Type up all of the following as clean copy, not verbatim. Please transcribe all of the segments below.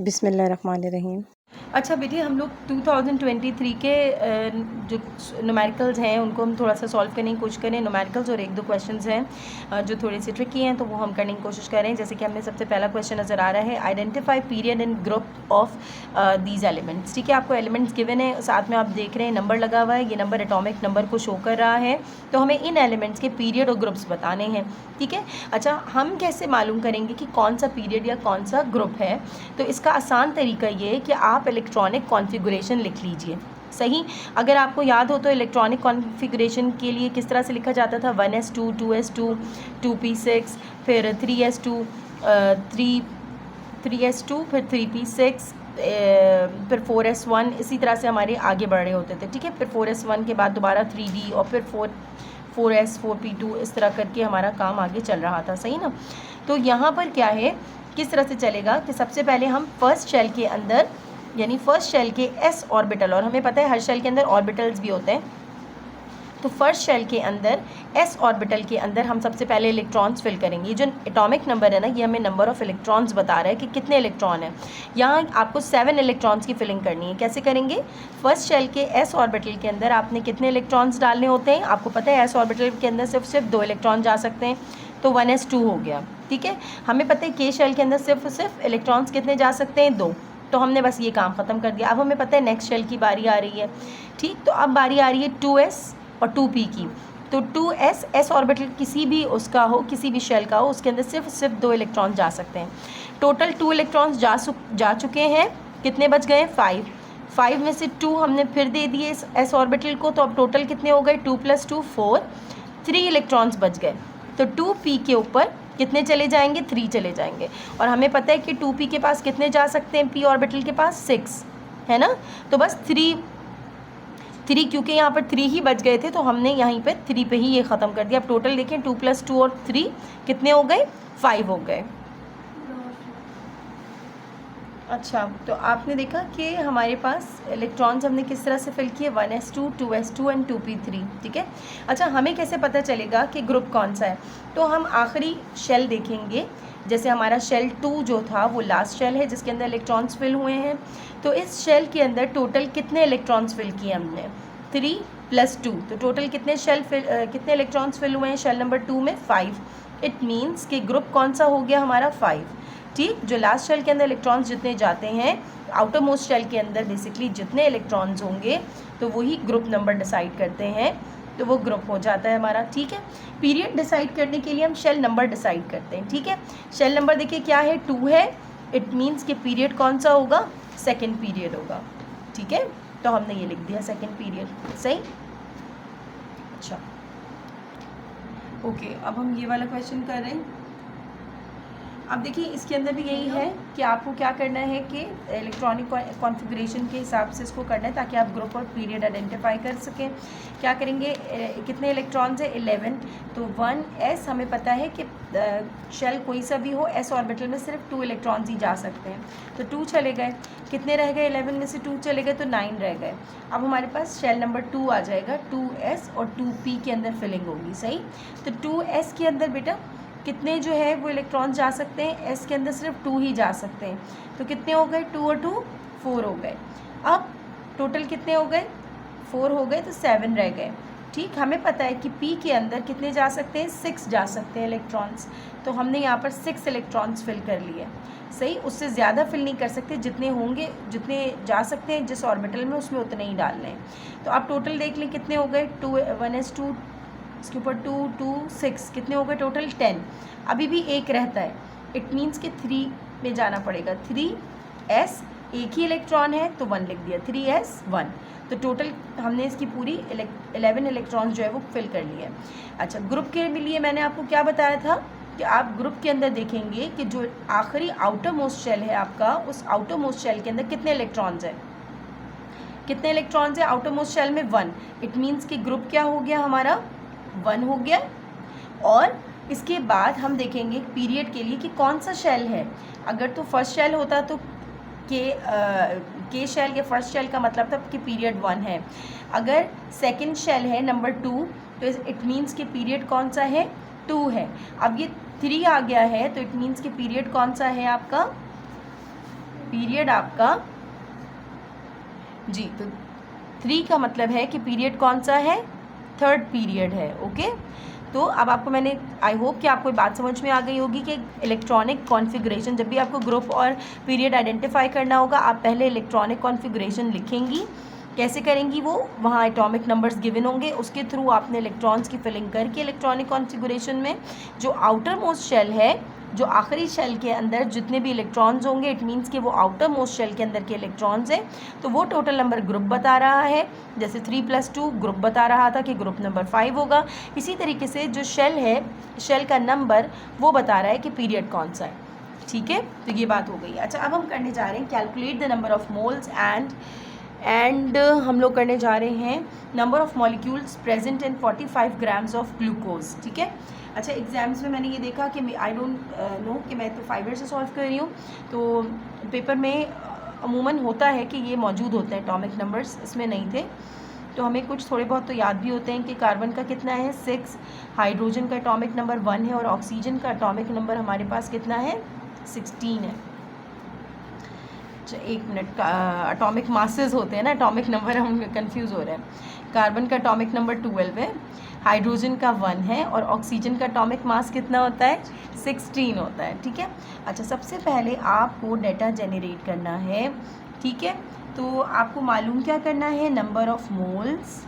बिस्मिल्लाहिर्रहमानिर्रहीम। अच्छा बेटे, हम लोग 2023 के जो न्यूमेरिकल्स हैं उनको हम थोड़ा सा सॉल्व करने की कोशिश करें। न्यूमेरिकल्स और एक दो क्वेश्चंस हैं जो थोड़े से ट्रिकी हैं, तो वो हम करने की कोशिश करें। जैसे कि हमें सबसे पहला क्वेश्चन नज़र आ रहा है, identify period and group of these elements. ठीक है, आपको एलिमेंट्स गिवन है, साथ में आप देख रहे हैं नंबर लगा हुआ है, ये नंबर एटॉमिक नंबर को शो कर रहा है। तो हमें इन एलिमेंट्स के पीरियड और ग्रुप्स बताने हैं। ठीक है, अच्छा हम कैसे मालूम करेंगे कि कौन सा पीरियड या कौन सा ग्रुप है? तो इसका आसान तरीका ये है कि आप इलेक्ट्रॉनिक कॉन्फ़िगरेशन लिख लीजिए। सही, अगर आपको याद हो तो इलेक्ट्रॉनिक कॉन्फ़िगरेशन के लिए किस तरह से लिखा जाता था? 1s2, 2s2, 2p6, फिर 3s2, 3s2, फिर 3p6, फिर 4s1, इसी तरह से हमारे आगे बढ़ रहे होते थे। ठीक है, फिर 4s1 के बाद दोबारा 3d और फिर 4s, 4p2, इस तरह करके हमारा काम आगे चल रहा था। सही ना? तो यहाँ पर क्या है, किस तरह से चलेगा कि सबसे पहले हम फर्स्ट शेल के अंदर, यानी फर्स्ट शेल के s ऑर्बिटल, और हमें पता है हर शेल के अंदर ऑर्बिटल्स भी होते हैं, तो फर्स्ट शेल के अंदर s ऑर्बिटल के अंदर हम सबसे पहले इलेक्ट्रॉन्स फिल करेंगे। ये जो एटॉमिक नंबर है ना, ये हमें नंबर ऑफ़ इलेक्ट्रॉन्स बता रहा है कि कितने इलेक्ट्रॉन हैं। यहाँ आपको 7 इलेक्ट्रॉन्स की फिलिंग करनी है। कैसे करेंगे? फर्स्ट शेल के s ऑर्बिटल के अंदर आपने कितने इलेक्ट्रॉन्स डालने होते हैं? आपको पता है s ऑर्बिटल के अंदर सिर्फ 2 इलेक्ट्रॉन जा सकते हैं, तो 1s2 हो गया। ठीक है, हमें पता है k शेल के अंदर सिर्फ इलेक्ट्रॉन्स कितने जा सकते हैं? 2, तो हमने बस ये काम ख़त्म कर दिया। अब हमें पता है नेक्स्ट शेल की बारी आ रही है। ठीक, तो अब बारी आ रही है 2s और 2p की। तो 2s, s ऑर्बिटल किसी भी उसका हो, किसी भी शेल का हो, उसके अंदर सिर्फ 2 इलेक्ट्रॉन जा सकते हैं। टोटल 2 इलेक्ट्रॉन्स जा चुके हैं, कितने बच गए? 5 में से 2 हमने फिर दे दिए इस s ऑर्बिटल को, तो अब टोटल कितने हो गए? 2 + 2 4, 3 इलेक्ट्रॉन्स बच गए। तो 2p के ऊपर कितने चले जाएंगे? 3 चले जाएंगे। और हमें पता है कि 2p के पास कितने जा सकते हैं? p ऑर्बिटल के पास 6 है ना, तो बस 3 क्योंकि यहाँ पर 3 ही बच गए थे, तो हमने यहीं पर 3 पे ही ये ख़त्म कर दिया। अब टोटल देखें, 2 + 2 और 3 कितने हो गए? 5 हो गए। अच्छा, तो आपने देखा कि हमारे पास इलेक्ट्रॉन्स हमने किस तरह से फिल किए? 1s2, 2s2 and 2p3। ठीक है, अच्छा हमें कैसे पता चलेगा कि ग्रुप कौन सा है? तो हम आखिरी शेल देखेंगे। जैसे हमारा शेल 2 जो था वो लास्ट शेल है जिसके अंदर इलेक्ट्रॉन्स फिल हुए हैं। तो इस शेल के अंदर टोटल कितने इलेक्ट्रॉन्स फिल किए हमने? 3 + 2, तो टोटल कितने इलेक्ट्रॉन्स फिल हुए हैं शेल नंबर 2 में? 5। इट मीन्स कि ग्रुप कौन सा हो गया हमारा? 5। ठीक, जो लास्ट शेल के अंदर इलेक्ट्रॉन्स जितने जाते हैं, आउटर मोस्ट शेल के अंदर बेसिकली जितने इलेक्ट्रॉन्स होंगे, तो वही ग्रुप नंबर डिसाइड करते हैं, तो वो ग्रुप हो जाता है हमारा। ठीक है, पीरियड डिसाइड करने के लिए हम शेल नंबर डिसाइड करते हैं। ठीक है, शेल नंबर देखिए क्या है? 2 है। इट मीन्स कि पीरियड कौन सा होगा? सेकेंड पीरियड होगा। ठीक है, तो हमने ये लिख दिया सेकेंड पीरियड। सही, अच्छा ओके, अब हम ये वाला क्वेश्चन कर रहे हैं। अब देखिए इसके अंदर भी यही है कि आपको क्या करना है कि इलेक्ट्रॉनिक कॉन्फ़िगरेशन के हिसाब से इसको करना है, ताकि आप ग्रुप और पीरियड आइडेंटिफाई कर सकें। क्या करेंगे? कितने इलेक्ट्रॉन्स है? 11। तो 1s, हमें पता है कि शेल कोई सा भी हो, s ऑर्बिटल में सिर्फ 2 इलेक्ट्रॉन्स ही जा सकते हैं, तो 2 चले गए। कितने रह गए? 11 में से 2 चले गए तो 9 रह गए। अब हमारे पास शेल नंबर 2 आ जाएगा। 2s और 2p के अंदर फिलिंग होगी। सही, तो 2s के अंदर बेटा कितने जो है वो इलेक्ट्रॉन्स जा सकते हैं? s के अंदर सिर्फ 2 ही जा सकते हैं, तो कितने हो गए? 2 और 2 4 हो गए। अब टोटल कितने हो गए? 4 हो गए, तो 7 रह गए। ठीक, हमें पता है कि p के अंदर कितने जा सकते हैं? 6 जा सकते हैं इलेक्ट्रॉन्स, तो हमने यहाँ पर 6 इलेक्ट्रॉन्स फिल कर लिए। सही, उससे ज़्यादा फिल नहीं कर सकते, जितने होंगे, जितने जा सकते हैं जिस ऑर्बिटल में, उसमें उतने ही डालने हैं। तो आप टोटल देख लें कितने हो गए? 1s2, इसके ऊपर 2, 2, 6, कितने हो गए टोटल? 10। अभी भी एक रहता है, इट मीन्स कि 3 में जाना पड़ेगा। 3s, एक ही इलेक्ट्रॉन है तो 1 लिख दिया, 3s 1। तो टोटल हमने इसकी पूरी 11 इलेक्ट्रॉन जो है वो फिल कर लिए। अच्छा, ग्रुप के लिए मैंने आपको क्या बताया था कि आप ग्रुप के अंदर देखेंगे कि जो आखिरी आउटर मोस्ट शेल है आपका, उस आउटर मोस्ट शेल के अंदर कितने इलेक्ट्रॉन्स हैं? कितने इलेक्ट्रॉन्स हैं आउटर मोस्ट शेल में? 1। इट मीन्स कि ग्रुप क्या हो गया हमारा? 1 हो गया। और इसके बाद हम देखेंगे पीरियड के लिए कि कौन सा शेल है। अगर तो फर्स्ट शेल होता तो के शेल या फर्स्ट शेल का मतलब था कि पीरियड 1 है। अगर सेकंड शेल है नंबर 2, तो इट मीन्स कि पीरियड कौन सा है? 2 है। अब ये 3 आ गया है, तो इट मीन्स कि पीरियड कौन सा है आपका? पीरियड आपका जी, तो 3 का मतलब है कि पीरियड कौन सा है, थर्ड पीरियड है। ओके, तो अब आपको मैंने आई होप कि आपको बात समझ में आ गई होगी कि इलेक्ट्रॉनिक कॉन्फ़िगरेशन, जब भी आपको ग्रुप और पीरियड आइडेंटिफाई करना होगा, आप पहले इलेक्ट्रॉनिक कॉन्फ़िगरेशन लिखेंगी। कैसे करेंगी वो, वहाँ एटॉमिक नंबर्स गिवन होंगे, उसके थ्रू आपने इलेक्ट्रॉन्स की फिलिंग करके इलेक्ट्रॉनिक कॉन्फ़िगरेशन में जो आउटर मोस्ट शेल है, जो आखिरी शेल के अंदर जितने भी इलेक्ट्रॉन्स होंगे, इट मीन्स कि वो आउटर मोस्ट शेल के अंदर के इलेक्ट्रॉन्स हैं, तो वो टोटल नंबर ग्रुप बता रहा है। जैसे 3 + 2 ग्रुप बता रहा था कि ग्रुप नंबर 5 होगा। इसी तरीके से जो शेल है, शेल का नंबर वो बता रहा है कि पीरियड कौन सा है। ठीक है, तो ये बात हो गई। अच्छा, अब हम करने जा रहे हैं calculate the number of moles and हम लोग करने जा रहे हैं number of molecules present in 45 grams of glucose. ठीक है। अच्छा, एग्ज़ाम्स में मैंने ये देखा कि आई डोंट नो कि मैं तो 5 ईयर से सॉल्व कर रही हूँ, तो पेपर में अमूमन होता है कि ये मौजूद होते हैं एटॉमिक नंबर्स, इसमें नहीं थे। तो हमें कुछ थोड़े बहुत तो याद भी होते हैं कि कार्बन का कितना है 6, हाइड्रोजन का एटॉमिक नंबर 1 है और ऑक्सीजन का एटॉमिक नंबर हमारे पास कितना है 16 है। एक मिनट, एटॉमिक मासेस होते हैं ना, एटॉमिक नंबर हम कंफ्यूज हो रहे हैं। कार्बन का एटॉमिक नंबर 12 है, हाइड्रोजन का 1 है और ऑक्सीजन का एटॉमिक मास कितना होता है 16 होता है। ठीक है। अच्छा, सबसे पहले आपको डेटा जनरेट करना है। ठीक है, तो आपको मालूम क्या करना है, नंबर ऑफ मोल्स,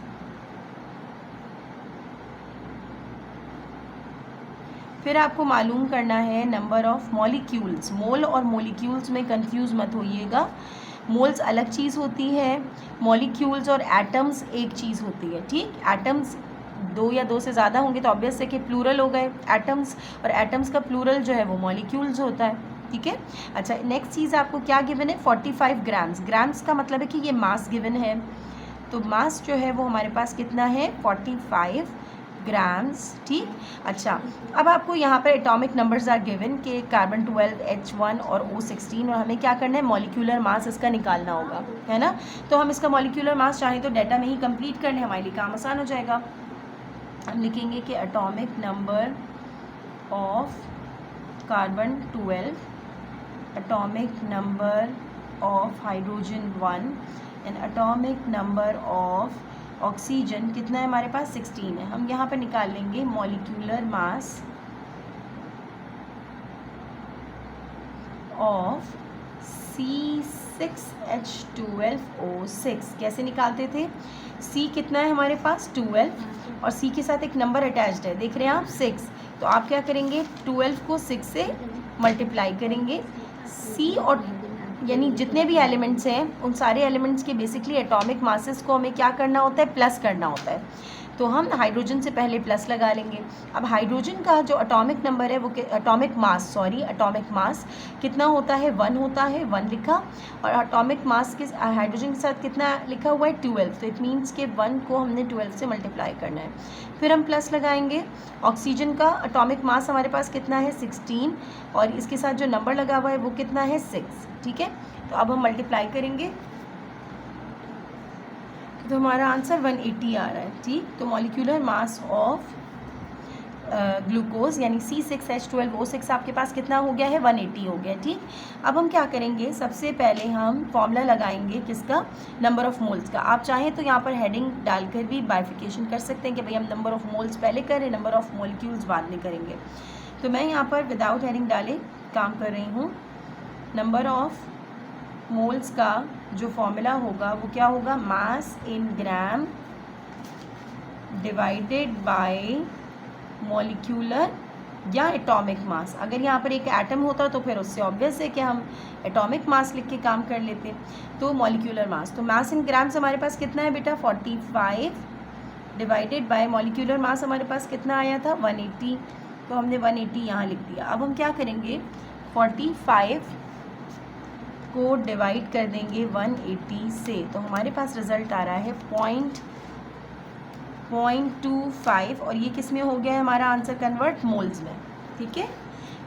फिर आपको मालूम करना है नंबर ऑफ मॉलिक्यूल्स। मोल और मॉलिक्यूल्स में कंफ्यूज मत होइएगा, मोल्स अलग चीज़ होती है, मॉलिक्यूल्स और एटम्स एक चीज़ होती है। ठीक, एटम्स 2 या 2 से ज़्यादा होंगे तो ऑब्वियस है कि प्लूरल हो गए एटम्स, और एटम्स का प्लूरल जो है वो मॉलिक्यूल्स होता है। ठीक है। अच्छा, नेक्स्ट चीज़ आपको क्या गिवन है 45 ग्राम्स। ग्राम्स का मतलब है कि ये मास गिवन है, तो मास जो है वो हमारे पास कितना है 45 ग्राम्स। ठीक। अच्छा, अब आपको यहाँ पर एटॉमिक नंबर्स आर गिवन कि कार्बन 12, H1 और O16, और हमें क्या करना है मॉलिक्यूलर मास इसका निकालना होगा, है ना। तो हम इसका मॉलिक्यूलर मास चाहें तो डाटा में ही कंप्लीट कर लें, हमारे लिए काम आसान हो जाएगा। हम लिखेंगे कि atomic number of carbon 12, atomic number of hydrogen 1 and atomic number of oxygen कितना है हमारे पास 16 है। हम यहाँ पर निकाल लेंगे मॉलिक्यूलर मास ऑफ C6H12O6। कैसे निकालते थे, C कितना है हमारे पास 12 और C के साथ एक नंबर अटैच्ड है, देख रहे हैं आप 6, तो आप क्या करेंगे 12 को 6 से मल्टीप्लाई करेंगे। C और यानी जितने भी एलिमेंट्स हैं उन सारे एलिमेंट्स के बेसिकली एटॉमिक मासेस को हमें क्या करना होता है प्लस करना होता है, तो हम हाइड्रोजन से पहले प्लस लगा लेंगे। अब हाइड्रोजन का जो एटॉमिक नंबर है वो एटॉमिक मास कितना होता है 1 होता है, 1 लिखा, और एटॉमिक मास के हाइड्रोजन के साथ कितना लिखा हुआ है 12, तो इट मीन्स के 1 को हमने 12 से मल्टीप्लाई करना है, फिर हम प्लस लगाएंगे। ऑक्सीजन का एटॉमिक मास हमारे पास कितना है 16 और इसके साथ जो नंबर लगा हुआ है वो कितना है 6। ठीक है, तो अब हम मल्टीप्लाई करेंगे तो हमारा आंसर 180 आ रहा है। ठीक, तो मॉलिक्यूलर मास ऑफ ग्लूकोज यानी C6H12O6 आपके पास कितना हो गया है 180 हो गया। ठीक, अब हम क्या करेंगे, सबसे पहले हम फॉर्मूला लगाएंगे किसका, नंबर ऑफ मोल्स का। आप चाहें तो यहाँ पर हेडिंग डालकर भी बाइफिकेशन कर सकते हैं कि भाई हम नंबर ऑफ मोल्स पहले करें, नंबर ऑफ मॉलिक्यूल्स बाद में करेंगे। तो मैं यहाँ पर विदाउट हेडिंग डाले काम कर रही हूँ। नंबर ऑफ मोल्स का जो फॉर्मूला होगा वो क्या होगा, मास इन ग्राम डिवाइडेड बाय मॉलिक्यूलर या एटॉमिक मास। अगर यहाँ पर एक एटम होता तो फिर उससे ऑब्वियस है कि हम एटॉमिक मास लिख के काम कर लेते, तो मॉलिक्यूलर मास, तो मास इन ग्राम्स हमारे पास कितना है बेटा 45 डिवाइडेड बाय मॉलिक्यूलर मास हमारे पास कितना आया था 180, तो हमने 180 यहाँ लिख दिया। अब हम क्या करेंगे 45 को डिवाइड कर देंगे 180 से, तो हमारे पास रिजल्ट आ रहा है 0.25 और ये किस में हो गया है हमारा आंसर कन्वर्ट मोल्स में। ठीक है,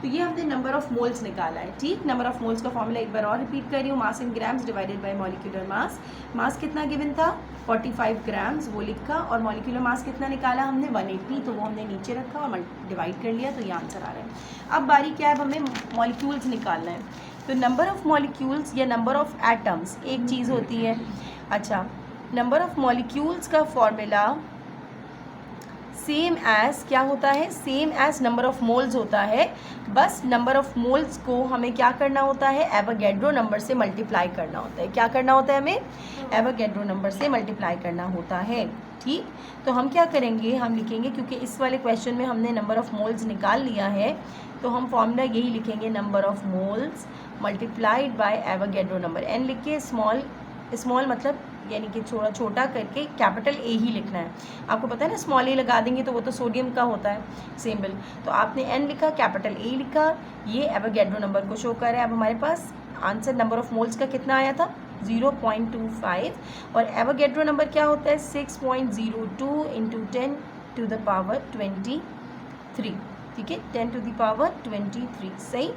तो ये हमने नंबर ऑफ मोल्स निकाला है। ठीक, नंबर ऑफ मोल्स का फॉर्मूला एक बार और रिपीट कर रही हूँ, mass in grams divided by molecular mass. Mass कितना गिवन था 45 ग्राम्स वो लिखा, और मॉलिक्यूलर मास कितना निकाला हमने 180, तो वो हमने नीचे रखा और डिवाइड कर लिया, तो ये आंसर आ रहा है। अब बारी क्या है, अब हमें मॉलिक्यूल्स निकालना है। तो नंबर ऑफ़ मॉलिक्यूल्स या नंबर ऑफ़ एटम्स एक चीज़ होती है। अच्छा, नंबर ऑफ़ मॉलिक्यूल्स का फॉर्मूला सेम एज़ क्या होता है, same as number of moles होता है। बस नंबर ऑफ़ मोल्स को हमें क्या करना होता है, एवोगैड्रो नंबर से मल्टीप्लाई करना होता है। क्या करना होता है हमें, एवोगैड्रो नंबर से मल्टीप्लाई करना होता है। ठीक, तो हम क्या करेंगे, हम लिखेंगे, क्योंकि इस वाले क्वेश्चन में हमने नंबर ऑफ़ मोल्स निकाल लिया है, तो हम फॉर्मूला यही लिखेंगे, number of moles multiplied by Avogadro number. N लिख के स्मॉल, स्मॉल मतलब यानी कि छोटा करके कैपिटल ए ही लिखना है। आपको पता है ना, स्मॉल ए लगा देंगे तो वो तो सोडियम का होता है सिंबल। तो आपने एन लिखा, कैपिटल ए लिखा, ये एवोगैड्रो नंबर को शो कर रहा है। अब हमारे पास आंसर नंबर ऑफ़ मोल्स का कितना आया था, 0.25, और एवोगैड्रो नंबर क्या होता है, 6.02 इंटू 10 टू द पावर 23। ठीक है, 10 टू द पावर 23, सही।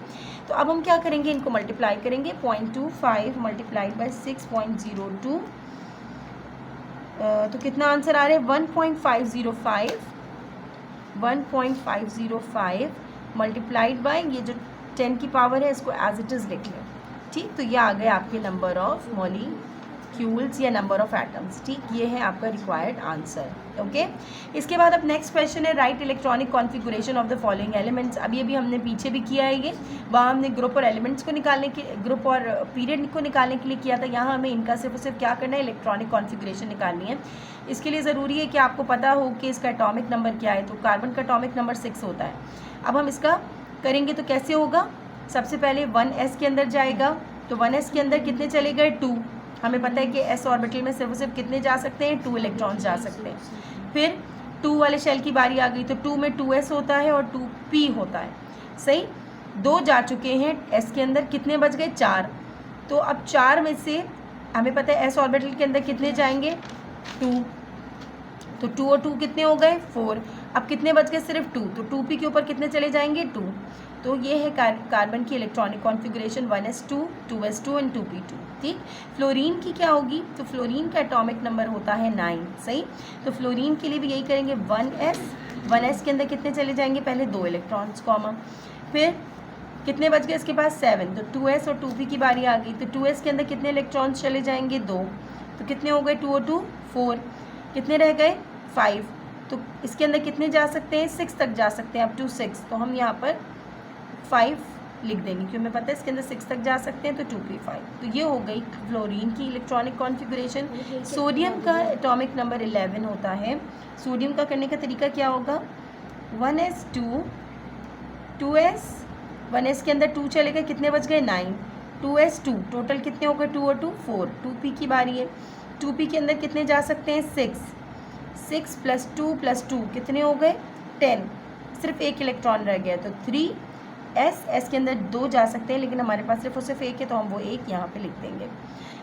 तो अब हम क्या करेंगे, इनको मल्टीप्लाई करेंगे, 0.25 मल्टीप्लाइड बाई 6.02, तो कितना आंसर आ रहा है, 1.505 मल्टीप्लाइड बाय ये जो 10 की पावर है, इसको एज इट इज़ लिख लें। ठीक, तो ये आ गए आपके नंबर ऑफ़ मॉलिक्यूल्स या नंबर ऑफ़ एटम्स। ठीक, ये है आपका रिक्वायर्ड आंसर। ओके, इसके बाद अब नेक्स्ट क्वेश्चन है, right electronic configuration of the following elements. अभी हमने पीछे भी किया है ये, वहाँ हमने ग्रुप और एलिमेंट्स को निकालने के, ग्रुप और पीरियड को निकालने के लिए किया था। यहाँ हमें इनका सिर्फ और सिर्फ क्या करना है, इलेक्ट्रॉनिक कॉन्फ़िगरेशन निकालनी है। इसके लिए ज़रूरी है कि आपको पता हो कि इसका एटॉमिक नंबर क्या है। तो कार्बन का एटॉमिक नंबर 6 होता है। अब हम इसका करेंगे तो कैसे होगा, सबसे पहले 1s के अंदर जाएगा, तो 1s के अंदर कितने चले गए, 2। हमें पता है कि s ऑर्बिटल में सिर्फ और सिर्फ कितने जा सकते हैं, 2 इलेक्ट्रॉन्स जा सकते हैं। फिर 2 वाले शेल की बारी आ गई, तो 2 में 2s होता है और 2p होता है, सही। 2 जा चुके हैं s के अंदर, कितने बच गए, 4। तो अब 4 में से हमें पता है s ऑर्बिटल के अंदर कितने जाएंगे, 2, तो 2 और 2 कितने हो गए, 4। अब कितने बच गए, सिर्फ 2, तो 2p के ऊपर कितने चले जाएंगे, 2। तो ये है कार्बन की electronic configuration, 1s2, 2s2 and 2p2। ठीक, फ्लोरीन की क्या होगी, तो फ्लोरीन का एटॉमिक नंबर होता है 9, सही। तो फ्लोरीन के लिए भी यही करेंगे, 1s के अंदर कितने चले जाएंगे, पहले 2 इलेक्ट्रॉन्स कॉमा, फिर कितने बच गए इसके पास, 7, तो 2s और 2p की बारी आ गई, तो 2s के अंदर कितने इलेक्ट्रॉन्स चले जाएंगे, 2, तो कितने हो गए, 2 और 2 4, कितने रह गए, 5। तो इसके अंदर कितने जा सकते हैं, 6 तक जा सकते हैं, अप टू 6। तो हम यहाँ पर 5 लिख देंगे, क्योंकि हमें पता है इसके अंदर 6 तक जा सकते हैं, तो 2p5। तो ये हो गई फ्लोरीन की इलेक्ट्रॉनिक कॉन्फ़िगरेशन। सोडियम का एटॉमिक नंबर 11 होता है। सोडियम का करने का तरीका क्या होगा, 1s2, 2s, 1s के अंदर 2 चले गए, कितने बच गए, 9, 2s2, टोटल कितने हो गए, 2 और 2 4, 2p की बारी है, 2p के अंदर कितने जा सकते हैं, 6 प्लस 2 प्लस 2 कितने हो गए, 10, सिर्फ एक इलेक्ट्रॉन रह गया, तो 3s के अंदर 2 जा सकते हैं, लेकिन हमारे पास सिर्फ और सिर्फ एक है, तो हम वो एक यहाँ पे लिख देंगे।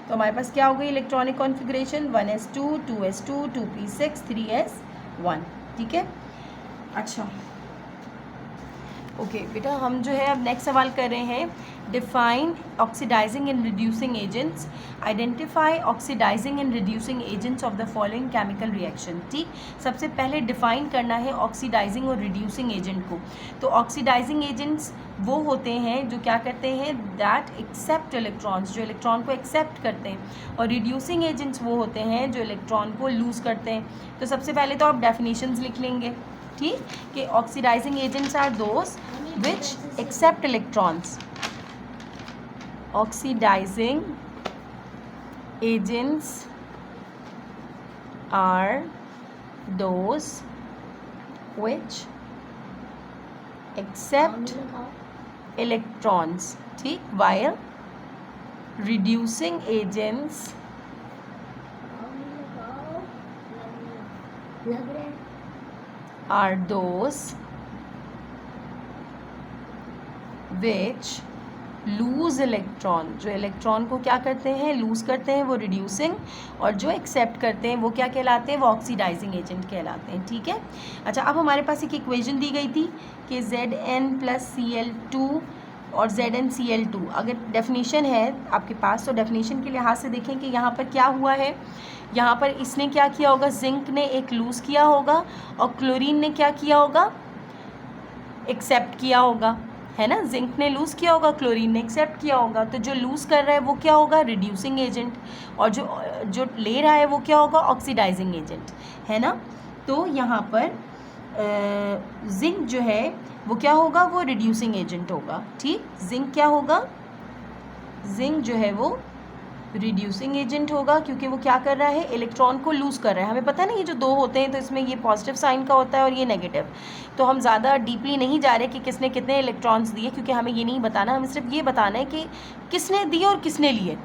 तो हमारे पास क्या हो गई electronic configuration, 1s2, 2s2, 2p6, 3s1। ठीक है, अच्छा ओके बेटा, हम जो है अब नेक्स्ट सवाल कर रहे हैं, define oxidizing and reducing agents, identify oxidizing and reducing agents of the following chemical reaction. ठीक, सबसे पहले डिफाइन करना है ऑक्सीडाइजिंग और रिड्यूसिंग एजेंट को। तो ऑक्सीडाइजिंग एजेंट्स वो होते हैं जो क्या करते हैं, दैट एक्सेप्ट इलेक्ट्रॉन्स, जो इलेक्ट्रॉन को एक्सेप्ट करते हैं, और रिड्यूसिंग एजेंट्स वो होते हैं जो इलेक्ट्रॉन को लूज़ करते हैं। तो सबसे पहले तो आप डेफिनेशंस लिख लेंगे, ठीक, कि oxidizing agents are those which accept electrons. Oxidizing agents are those which accept electrons, ठीक, while reducing agents are those which lose electron, जो इलेक्ट्रॉन को क्या करते हैं, लूज़ करते हैं, वो रिड्यूसिंग, और जो एक्सेप्ट करते हैं वो क्या कहलाते हैं, वो ऑक्सीडाइजिंग एजेंट कहलाते हैं। ठीक है, अच्छा, अब हमारे पास एक इक्वेशन दी गई थी कि Zn + Cl2 और ZnCl2। अगर डेफिनेशन है आपके पास तो डेफिनेशन के लिहाज से देखें कि यहाँ पर क्या हुआ है। यहाँ पर इसने क्या किया होगा, जिंक ने एक लूज़ किया होगा और क्लोरीन ने क्या किया होगा, एक्सेप्ट किया होगा। है ना, जिंक ने लूज़ किया होगा, क्लोरीन ने एक्सेप्ट किया होगा, तो जो लूज़ कर रहा है वो क्या होगा, रिड्यूसिंग एजेंट, और जो ले रहा है वो क्या होगा, ऑक्सीडाइजिंग एजेंट, है ना। तो यहाँ पर जिंक जो है वो क्या होगा, वो रिड्यूसिंग एजेंट होगा, ठीक। जिंक क्या होगा, जिंक जो है वो रिड्यूसिंग एजेंट होगा, क्योंकि वो क्या कर रहा है, इलेक्ट्रॉन को लूज़ कर रहा है। हमें पता नहीं ये जो दो होते हैं तो इसमें ये पॉजिटिव साइन का होता है और ये नेगेटिव, तो हम ज़्यादा डीपली नहीं जा रहे कि किसने कितने इलेक्ट्रॉन्स दिए, क्योंकि हमें ये नहीं बताना, हमें सिर्फ ये बताना है कि किसने दिए और किसने लिए।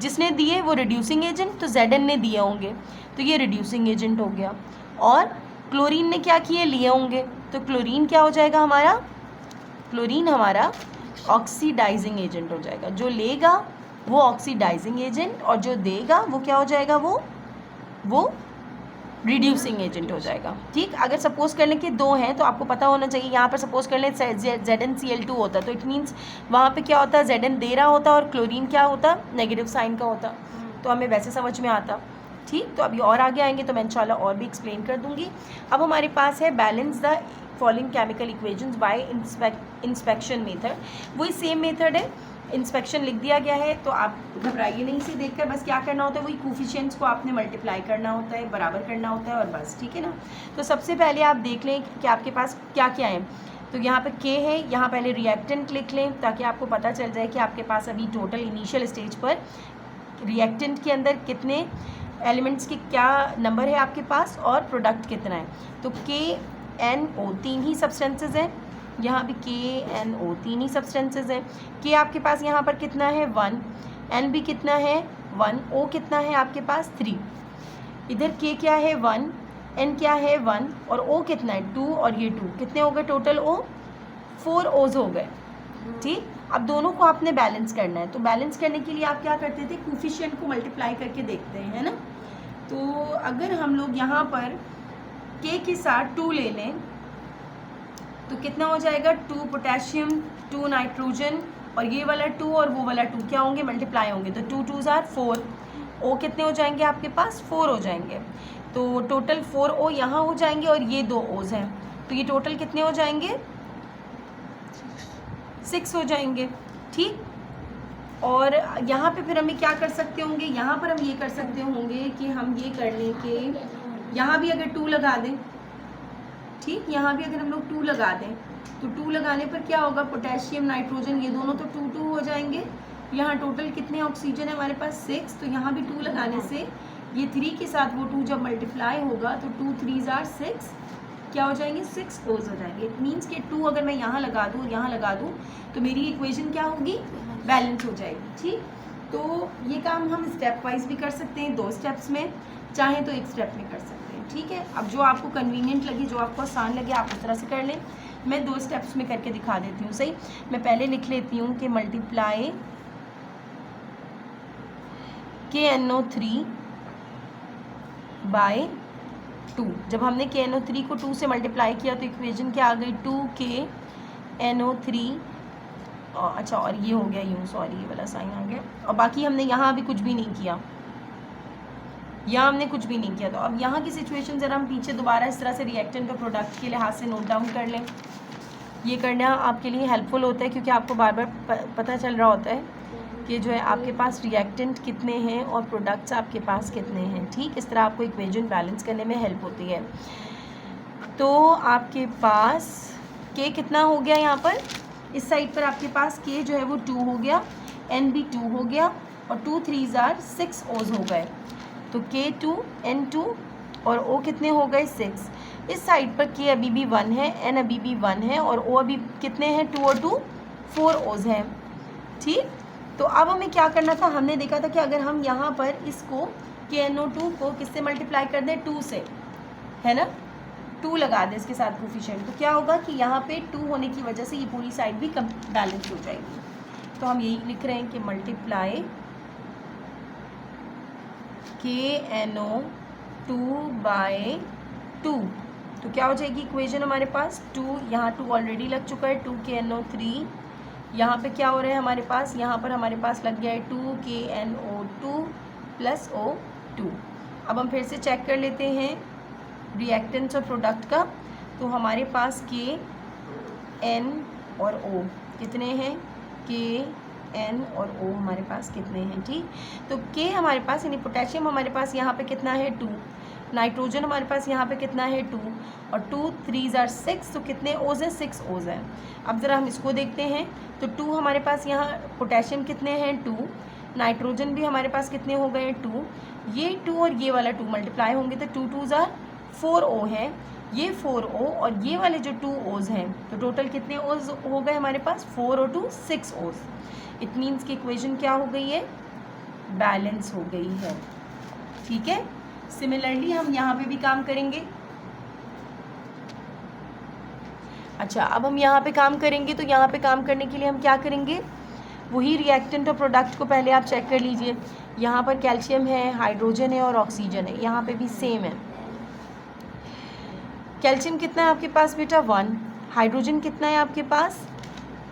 जिसने दिए वो रिड्यूसिंग एजेंट, तो Zn ने दिए होंगे, तो ये रिड्यूसिंग एजेंट हो गया। और क्लोरीन ने क्या किए, लिए होंगे, तो क्लोरीन क्या हो जाएगा हमारा, क्लोरीन हमारा ऑक्सीडाइजिंग एजेंट हो जाएगा। जो लेगा वो ऑक्सीडाइजिंग एजेंट, और जो देगा वो क्या हो जाएगा, वो रिड्यूसिंग एजेंट हो जाएगा, ठीक। अगर सपोज कर लें कि दो हैं तो आपको पता होना चाहिए, यहाँ पर सपोज कर लें ZnCl2 होता तो इट मीन्स वहाँ पे क्या होता है, Zn दे रहा होता और क्लोरीन क्या होता, नेगेटिव साइन का होता, तो हमें वैसे समझ में आता, ठीक। तो अभी और आगे आएंगे तो मैं इंशाल्लाह और भी एक्सप्लेन कर दूँगी। अब हमारे पास है balance the following chemical equations bye inspection method, वही सेम मेथड है, इंस्पेक्शन लिख दिया गया है, तो आप घबराइए नहीं, इसे देखकर बस क्या करना होता है, वही कोफिशिएंट्स को आपने मल्टीप्लाई करना होता है, बराबर करना होता है और बस, ठीक है ना। तो सबसे पहले आप देख लें कि आपके पास क्या क्या है, तो यहाँ पे K है, यहाँ पहले रिएक्टेंट लिख लें ताकि आपको पता चल जाए कि आपके पास अभी टोटल इनिशियल स्टेज पर रिएक्टेंट के अंदर कितने एलिमेंट्स के क्या नंबर है आपके पास और प्रोडक्ट कितना है। तो KNO 3 ही सब्सटेंसेज हैं, यहाँ भी KNO 3 ही सब्सटेंसेज हैं। K आपके पास यहाँ पर कितना है 1, N भी कितना है 1, O कितना है आपके पास 3, इधर K क्या है 1, N क्या है 1 और O कितना है 2 और ये 2, कितने हो गए टोटल O 4 O's हो गए, ठीक। अब दोनों को आपने बैलेंस करना है, तो बैलेंस करने के लिए आप क्या करते थे, कोफिशिएंट को मल्टीप्लाई करके देखते हैं, है ना। तो अगर हम लोग यहाँ पर K के साथ 2 ले लें तो कितना हो जाएगा, 2 पोटेशियम 2 नाइट्रोजन और ये वाला 2 और वो वाला 2 क्या होंगे, मल्टीप्लाई होंगे, तो 2 2s आर 4, O कितने हो जाएंगे आपके पास 4 हो जाएंगे, तो टोटल 4 O यहाँ हो जाएंगे और ये 2 O's हैं, तो ये टोटल कितने हो जाएंगे 6 हो जाएंगे, ठीक। और यहाँ पे फिर हमें क्या कर सकते होंगे, यहाँ पर हम ये कर सकते होंगे कि हम ये कर लें कि यहाँ भी अगर 2 लगा दें, ठीक, यहाँ भी अगर हम लोग 2 लगा दें तो 2 लगाने पर क्या होगा, पोटेशियम नाइट्रोजन ये दोनों तो 2 2 हो जाएंगे, यहाँ टोटल कितने ऑक्सीजन है हमारे पास 6, तो यहाँ भी 2 लगाने से ये 3 के साथ वो 2 जब मल्टीप्लाई होगा तो 2 3s आर 6, क्या हो जाएंगे 6 O's हो जाएंगे। इट मीन्स कि 2 अगर मैं यहाँ लगा दूँ यहाँ लगा दूँ तो मेरी इक्वेशन क्या होगी, बैलेंस हो जाएगी, ठीक। तो ये काम हम स्टेप वाइज भी कर सकते हैं, 2 स्टेप्स में, चाहें तो 1 स्टेप में कर सकते हैं, ठीक है। अब जो आपको कन्वीनियंट लगे, जो आपको आसान लगे आप उस तरह से कर लें, मैं 2 स्टेप्स में करके दिखा देती हूँ, सही। मैं पहले लिख लेती हूँ कि मल्टीप्लाई KNO3 बाय 2, जब हमने KNO3 को 2 से मल्टीप्लाई किया तो इक्वेशन क्या आ गई, 2KNO3, अच्छा और ये हो गया यूँ, सॉरी ये वाला साइन आ गया, और बाकी हमने यहाँ अभी कुछ भी नहीं किया, यहाँ हमने कुछ भी नहीं किया। तो अब यहाँ की सिचुएशन ज़रा हम पीछे दोबारा इस तरह से रिएक्टेंट और प्रोडक्ट के लिहाज से नोट डाउन कर लें, ये करना आपके लिए हेल्पफुल होता है क्योंकि आपको बार बार पता चल रहा होता है कि जो है आपके पास रिएक्टेंट कितने हैं और प्रोडक्ट्स आपके पास कितने हैं, ठीक। इस तरह आपको इक्वेशन बैलेंस करने में हेल्प होती है। तो आपके पास K कितना हो गया, यहाँ पर इस साइड पर आपके पास K जो है वो 2 हो गया, N भी 2 हो गया और 2 3s आर 6 O's हो गए, तो K2 N2 और O कितने हो गए 6। इस साइड पर K अभी भी 1 है, N अभी भी 1 है और O अभी कितने हैं 2 और 2 4 O's हैं, ठीक। तो अब हमें क्या करना था, हमने देखा था कि अगर हम यहाँ पर इसको KNO2 को किससे मल्टीप्लाई कर दें 2 से, है ना, 2 लगा दें इसके साथ कोफिशिएंट, तो क्या होगा कि यहाँ पे 2 होने की वजह से ये पूरी साइड भी कम बैलेंस हो जाएगी। तो हम यही लिख रहे हैं कि मल्टीप्लाई KNO2 बाय 2, तो क्या हो जाएगी इक्वेशन हमारे पास 2, यहाँ 2 ऑलरेडी लग चुका है, 2KNO3, यहाँ पे क्या हो रहा है हमारे पास, यहाँ पर हमारे पास लग गया है 2KNO2 प्लस O2। अब हम फिर से चेक कर लेते हैं रिएक्टेंट्स और प्रोडक्ट का, तो हमारे पास KN और O कितने हैं, K, N और O हमारे पास कितने हैं, ठीक। तो K हमारे पास यानी पोटेशियम हमारे पास यहाँ पे कितना है 2, नाइट्रोजन हमारे पास यहाँ पे कितना है 2 और 2 3 are 6, तो कितने ओज हैं, 6 ओज हैं। अब ज़रा हम इसको देखते हैं तो 2 हमारे पास यहाँ पोटेशियम कितने हैं 2, नाइट्रोजन भी हमारे पास कितने हो गए 2, ये 2 और ये वाला 2 मल्टीप्लाई होंगे तो 2 2s are 4 O है, ये 4 O और ये वाले जो 2 ओज हैं तो टोटल कितने ओज हो गए हमारे पास 4 और 2 6 ओज। इट मीन्स की इक्वेशन क्या हो गई है, बैलेंस हो गई है, ठीक है। सिमिलरली हम यहाँ पे भी काम करेंगे। अच्छा, अब हम यहाँ पे काम करेंगे तो यहाँ पे काम करने के लिए हम क्या करेंगे, वही रिएक्टेंट और प्रोडक्ट को पहले आप चेक कर लीजिए। यहाँ पर कैल्शियम है, हाइड्रोजन है और ऑक्सीजन है, यहाँ पे भी सेम है। कैल्शियम कितना है आपके पास बेटा 1, हाइड्रोजन कितना है आपके पास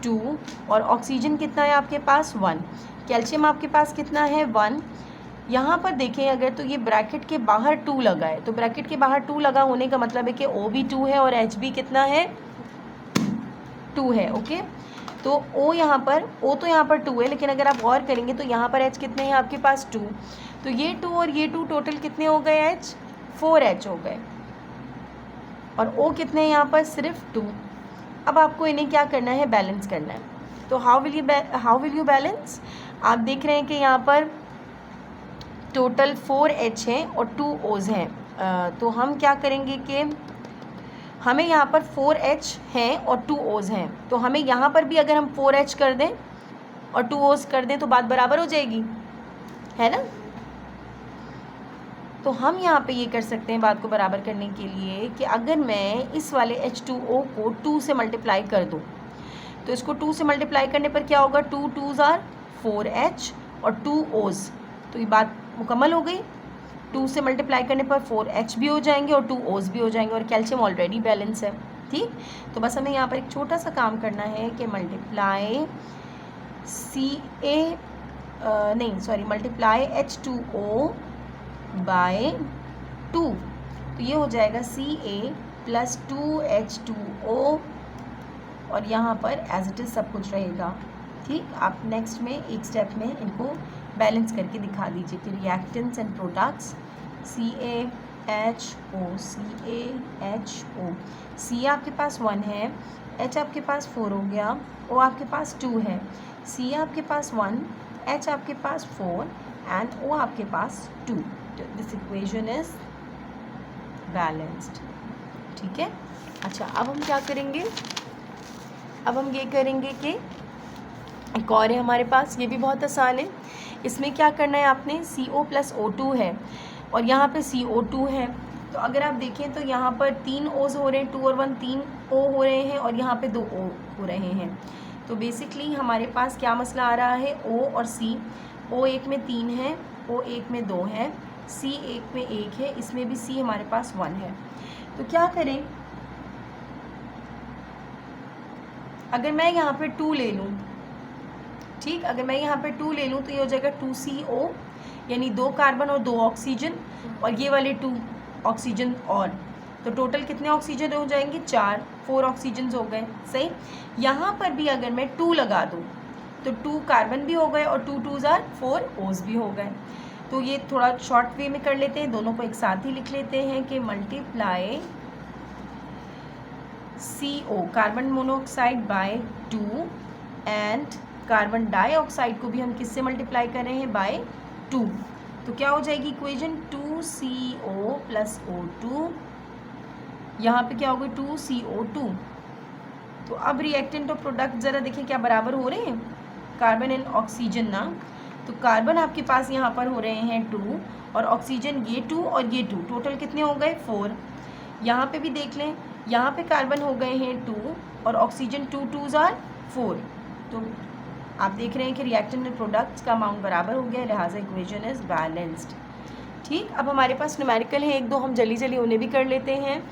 2 और ऑक्सीजन कितना है आपके पास 1। कैल्शियम आपके पास कितना है 1, यहाँ पर देखें अगर तो ये ब्रैकेट के बाहर 2 लगा है, तो ब्रैकेट के बाहर 2 लगा होने का मतलब है कि O भी 2 है और H भी कितना है 2 है, ओके। तो O यहाँ पर, O तो यहाँ पर 2 है, लेकिन अगर आप गौर करेंगे तो यहाँ पर H कितने हैं आपके पास 2, तो ये 2 और ये 2 टोटल कितने हो गए H 4H हो गए और O कितने हैं यहाँ पर सिर्फ 2। अब आपको इन्हें क्या करना है, बैलेंस करना है। तो हाउ विल यू बैलेंस, आप देख रहे हैं कि यहाँ पर टोटल 4H हैं और 2 O's हैं, तो हम क्या करेंगे कि हमें यहाँ पर 4H हैं और 2 O's हैं, तो हमें यहाँ पर भी अगर हम 4H कर दें और 2 O's कर दें तो बात बराबर हो जाएगी, है ना। तो हम यहाँ पे ये कर सकते हैं बात को बराबर करने के लिए कि अगर मैं इस वाले H2O को 2 से मल्टीप्लाई कर दूँ तो इसको 2 से मल्टीप्लाई करने पर क्या होगा, 2 2s are 4H और 2 O's, तो ये बात मुकम्मल हो गई। 2 से मल्टीप्लाई करने पर 4H भी हो जाएंगे और 2 O's भी हो जाएंगे और कैल्शियम ऑलरेडी बैलेंस है, ठीक। तो बस हमें यहाँ पर एक छोटा सा काम करना है कि मल्टीप्लाई मल्टीप्लाई H2O बाय 2, तो ये हो जाएगा Ca प्लस 2H2O और यहाँ पर एज इट इज़ सब कुछ रहेगा, ठीक। आप नेक्स्ट में एक स्टेप में इनको बैलेंस करके दिखा दीजिए कि reactants and products CaHO CaHO, C आपके पास 1 है, H आपके पास 4 हो गया, O आपके पास 2 है, C आपके पास 1, H आपके पास 4 एंड O आपके पास 2। दिस इक्वेशन इज बैलेंस्ड, ठीक है। अच्छा, अब हम क्या करेंगे, अब हम ये करेंगे कि एक और है हमारे पास, ये भी बहुत आसान है। इसमें क्या करना है आपने, CO प्लस O2 है और यहाँ पे CO2 है, तो अगर आप देखें तो यहाँ पर 3 O's हो रहे हैं, 2 और 1 3 O हो रहे हैं और यहाँ पे 2 O हो रहे हैं। तो बेसिकली हमारे पास क्या मसला आ रहा है, O और C, O एक में 3 है, O एक में 2 है, C एक में 1 है, इसमें भी C हमारे पास 1 है। तो क्या करें, अगर मैं यहाँ पे 2 ले लूँ, ठीक, अगर मैं यहाँ पे 2 ले लूँ तो ये हो जाएगा 2CO यानी 2 कार्बन और 2 ऑक्सीजन और ये वाले 2 ऑक्सीजन और, तो टोटल कितने ऑक्सीजन हो जाएंगे 4 ऑक्सीजन हो गए, सही। यहाँ पर भी अगर मैं 2 लगा दूँ तो 2 कार्बन भी हो गए और 2 2s are 4 O's भी हो गए। तो ये थोड़ा शॉर्ट वे में कर लेते हैं, दोनों को एक साथ ही लिख लेते हैं कि multiply CO carbon monoxide by 2 and carbon dioxide को भी हम किससे मल्टीप्लाई कर रहे हैं, बाय 2। तो क्या हो जाएगी इक्वेशन 2CO प्लस O2, यहाँ पे क्या होगा 2CO2। तो अब रिएक्टेंट और प्रोडक्ट ज़रा देखिए क्या बराबर हो रहे हैं, कार्बन एंड ऑक्सीजन ना, तो कार्बन आपके पास यहाँ पर हो रहे हैं 2 और ऑक्सीजन ये 2 और ये 2, टोटल कितने हो गए 4। यहाँ पे भी देख लें, यहाँ पे कार्बन हो गए हैं 2 और ऑक्सीजन 2 2s are 4। तो आप देख रहे हैं कि रिएक्टेंट एंड प्रोडक्ट्स का अमाउंट बराबर हो गया, लिहाजा इक्वेशन इज बैलेंस्ड, ठीक। अब हमारे पास न्यूमेरिकल है एक दो, हम जल्दी जल्दी उन्हें भी कर लेते हैं।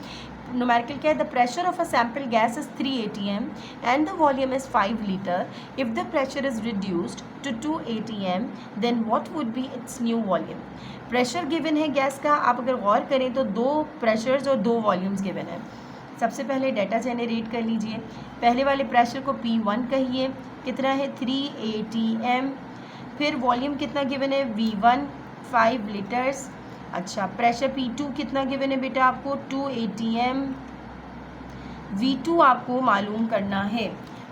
न्यूमेरिकल क्या है, the pressure of a sample gas is 3 atm and the volume is 5 litre. If the pressure is reduced to 2 atm then what would be its new volume. Pressure given है गैस का, आप अगर गौर करें तो 2 pressures और 2 volumes given है। सबसे पहले डाटा जनरेट कर लीजिए। पहले वाले प्रेशर को P1 कहिए, कितना है 3 ATM। फिर वॉल्यूम कितना गिवन है V1 5 लीटर्स। अच्छा, प्रेशर P2 कितना गिवन है बेटा आपको 2 ATM। V2 आपको मालूम करना है।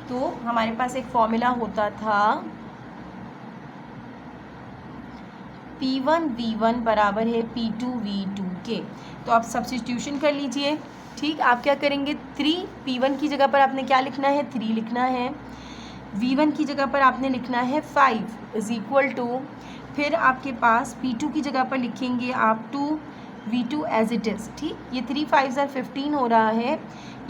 तो हमारे पास एक फॉर्मूला होता था P1 V1 बराबर है P2 V2 के। तो आप सब्स्टिट्यूशन कर लीजिए। ठीक, आप क्या करेंगे 3 P1 की जगह पर आपने क्या लिखना है 3 लिखना है, V1 की जगह पर आपने लिखना है 5 इज इक्वल टू, फिर आपके पास P2 की जगह पर लिखेंगे आप 2 V2 एज इट इज़। ठीक, ये 3 5 15 हो रहा है,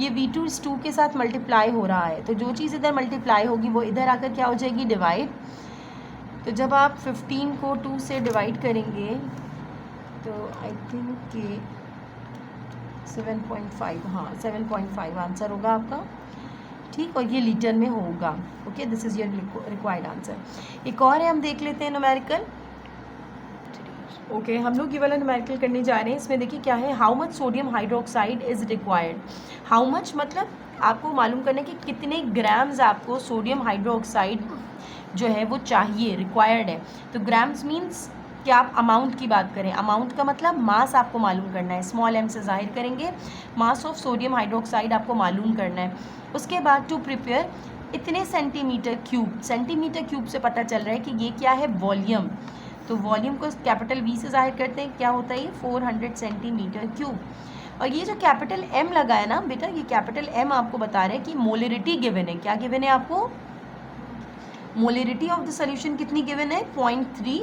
ये V2 इस 2 के साथ मल्टीप्लाई हो रहा है, तो जो चीज़ इधर मल्टीप्लाई होगी वो इधर आकर क्या हो जाएगी डिवाइड। तो जब आप 15 को 2 से डिवाइड करेंगे तो आई थिंक कि 7.5, हाँ 7.5 आंसर होगा आपका। ठीक, और ये लीटर में होगा। Okay, this is your required answer. एक और है, हम देख लेते हैं न्यूमेरिकल। ओके, हम लोग ये वाला न्यूमेरिकल करने जा रहे हैं। इसमें देखिए क्या है, how much sodium hydroxide is required. How much मतलब आपको मालूम करना है कि कितने ग्राम्स आपको सोडियम हाइड्रोक्साइड जो है वो चाहिए, रिक्वायर्ड है। तो ग्राम्स मीन्स कि आप अमाउंट की बात करें, अमाउंट का मतलब मास आपको मालूम करना है, स्मॉल m से जाहिर करेंगे। मास ऑफ सोडियम हाइड्रोक्साइड आपको मालूम करना है। उसके बाद टू प्रिपेयर इतने सेंटीमीटर क्यूब, सेंटीमीटर क्यूब से पता चल रहा है कि ये क्या है वॉल्यूम। तो वॉल्यूम को कैपिटल V से जाहिर करते हैं, क्या होता है ये 400 सेंटीमीटर क्यूब। और ये जो कैपिटल M लगा है ना बेटा, ये कैपिटल M आपको बता रहे हैं कि मोलरिटी गिवन है। क्या गिवन है आपको, मोलरिटी ऑफ द सोल्यूशन कितनी गिवन है 0.3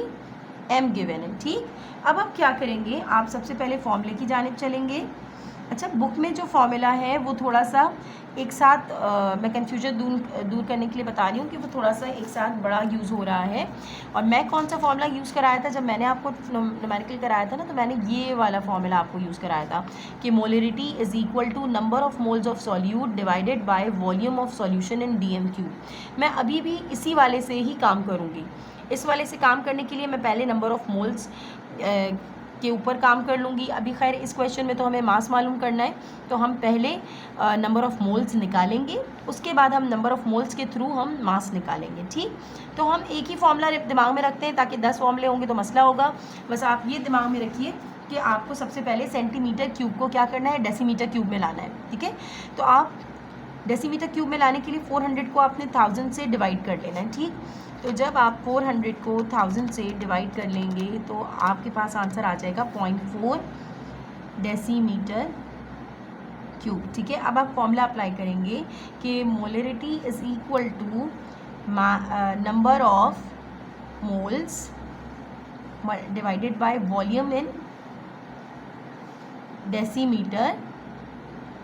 M गिवन है। ठीक, अब आप क्या करेंगे, आप सबसे पहले फॉर्मूले की जानिब चलेंगे। अच्छा, बुक में जो फॉर्मूला है वो थोड़ा सा एक साथ मैं कन्फ्यूजन दूर करने के लिए बता रही हूँ कि वो थोड़ा सा एक साथ बड़ा यूज़ हो रहा है। और मैं कौन सा फॉर्मूला यूज़ कराया था, जब मैंने आपको न्यूमेरिकल कराया था ना, तो मैंने ये वाला फॉर्मूला आपको यूज़ कराया था कि molarity is equal to number of moles of solute divided by volume of solution in DM3। मैं अभी भी इसी वाले से ही काम करूँगी। इस वाले से काम करने के लिए मैं पहले नंबर ऑफ़ मोल्स के ऊपर काम कर लूँगी। अभी खैर इस क्वेश्चन में तो हमें मास मालूम करना है, तो हम पहले नंबर ऑफ़ मोल्स निकालेंगे, उसके बाद हम नंबर ऑफ़ मोल्स के थ्रू हम मास निकालेंगे। ठीक, तो हम एक ही फॉर्मूला दिमाग में रखते हैं, ताकि 10 फॉर्मूले होंगे तो मसला होगा। बस आप ये दिमाग में रखिए कि आपको सबसे पहले सेंटीमीटर क्यूब को क्या करना है, डेसीमीटर क्यूब में लाना है। ठीक है, तो आप डेसीमीटर क्यूब में लाने के लिए 400 को आपने 1000 से डिवाइड कर लेना है। ठीक, तो जब आप 400 को 1000 से डिवाइड कर लेंगे तो आपके पास आंसर आ जाएगा 0.4 डेसीमीटर क्यूब। ठीक है, अब आप फॉर्मूला अप्लाई करेंगे कि molarity is equal to number of moles divided by volume in decimetre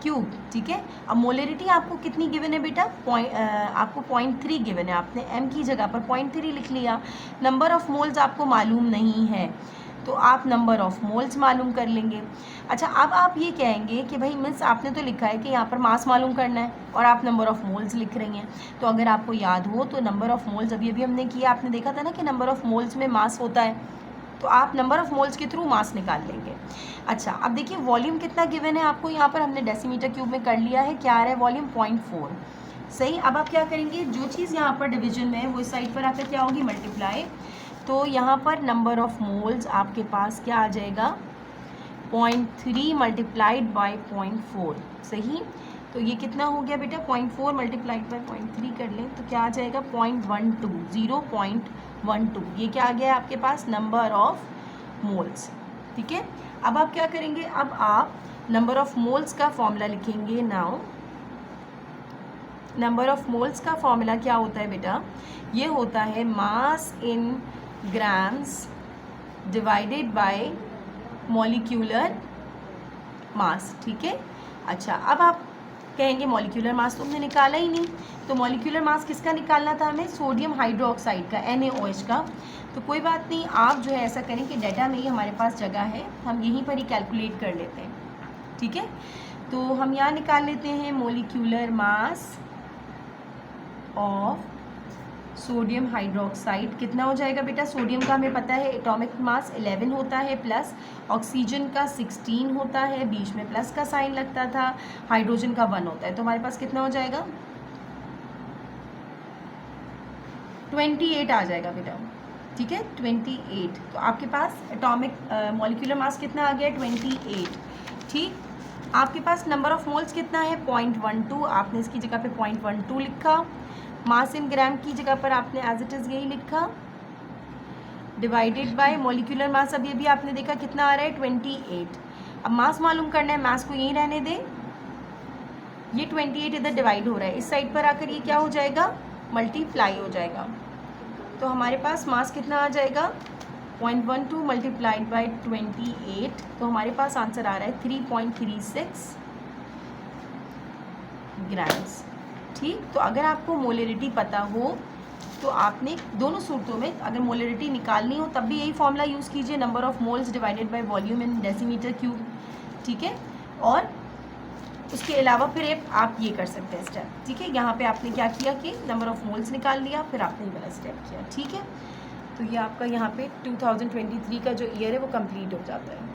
cube. ठीक है, अब मोलरिटी आपको कितनी गिवन है बेटा, आपको 0.3 गिवन है, आपने M की जगह पर 0.3 लिख लिया। नंबर ऑफ़ मोल्स आपको मालूम नहीं है, तो आप नंबर ऑफ़ मोल्स मालूम कर लेंगे। अच्छा, अब आप ये कहेंगे कि भाई मिस आपने तो लिखा है कि यहाँ पर मास मालूम करना है और आप नंबर ऑफ़ मोल्स लिख रही हैं। तो अगर आपको याद हो तो नंबर ऑफ़ मोल्स अभी हमने किया, आपने देखा था ना कि नंबर ऑफ़ मोल्स में मास होता है, तो आप नंबर ऑफ़ मोल्स के थ्रू मास निकाल लेंगे। अच्छा, अब देखिए वॉल्यूम कितना गिवन है आपको, यहाँ पर हमने डेसीमीटर क्यूब में कर लिया है, क्या आ रहा है वॉल्यूम 0.4। सही, अब आप क्या करेंगे, जो चीज़ यहाँ पर डिवीजन में है वो इस साइड पर आकर क्या होगी मल्टीप्लाई। तो यहाँ पर नंबर ऑफ़ मोल्स आपके पास क्या आ जाएगा 0.3 मल्टीप्लाइड बाई 0.4। सही, तो ये कितना हो गया बेटा 0.4 मल्टीप्लाइड बाई 0.3 कर लें तो क्या आ जाएगा 0.12 ये क्या आ गया है आपके पास नंबर ऑफ़ मोल्स। ठीक है, अब आप क्या करेंगे, अब आप नंबर ऑफ़ मोल्स का फॉर्मूला लिखेंगे। नाउ नंबर ऑफ़ मोल्स का फॉर्मूला क्या होता है बेटा, ये होता है mass in grams divided by molecular mass. ठीक है, अच्छा, अब आप कहेंगे मॉलिक्यूलर मास तो हमने निकाला ही नहीं, तो मॉलिक्यूलर मास किसका निकालना था हमें, सोडियम हाइड्रोक्साइड का, NaOH का। तो कोई बात नहीं, आप जो है ऐसा करें कि डाटा में ही हमारे पास जगह है, हम यहीं पर ही कैलकुलेट कर लेते हैं। ठीक है, तो हम यहाँ निकाल लेते हैं molecular mass of sodium hydroxide कितना हो जाएगा बेटा? सोडियम का हमें पता है एटॉमिक मास 11 होता है, प्लस ऑक्सीजन का 16 होता है, बीच में प्लस का साइन लगता था, हाइड्रोजन का 1 होता है, तो हमारे पास कितना हो जाएगा? 28 आ जाएगा बेटा, ठीक है 28। तो आपके पास एटॉमिक मॉलिक्यूलर मास कितना आ गया? 28। ठीक, आपके पास नंबर ऑफ मोल्स कितना है? 0.12। आपने इसकी जगह पे 0.12 लिखा। मास इन ग्राम की जगह पर आपने एज इट इज़ यही लिखा, डिवाइडेड बाय मॉलिक्यूलर मास अभी अभी आपने देखा कितना आ रहा है? 28। अब मास मालूम करना है, मास को यहीं रहने दें, ये 28 इधर डिवाइड हो रहा है, इस साइड पर आकर ये क्या हो जाएगा? मल्टीप्लाई हो जाएगा। तो हमारे पास मास कितना आ जाएगा? 0.12 मल्टीप्लाइड बाई 28, तो हमारे पास आंसर आ रहा है 3.36 ग्राम्स। ठीक, तो अगर आपको मोलरिटी पता हो तो आपने दोनों सूरतों में अगर मोलरिटी निकालनी हो तब भी यही फॉर्मूला यूज़ कीजिए, number of moles divided by volume in decimetre cube. ठीक है, और उसके अलावा फिर आप ये कर सकते हैं स्टेप। ठीक है, यहाँ पे आपने क्या किया कि नंबर ऑफ मोल्स निकाल लिया, फिर आपने ये वाला स्टेप किया। ठीक है, तो ये आपका यहाँ पे 2023 का जो ईयर है वो कंप्लीट हो जाता है।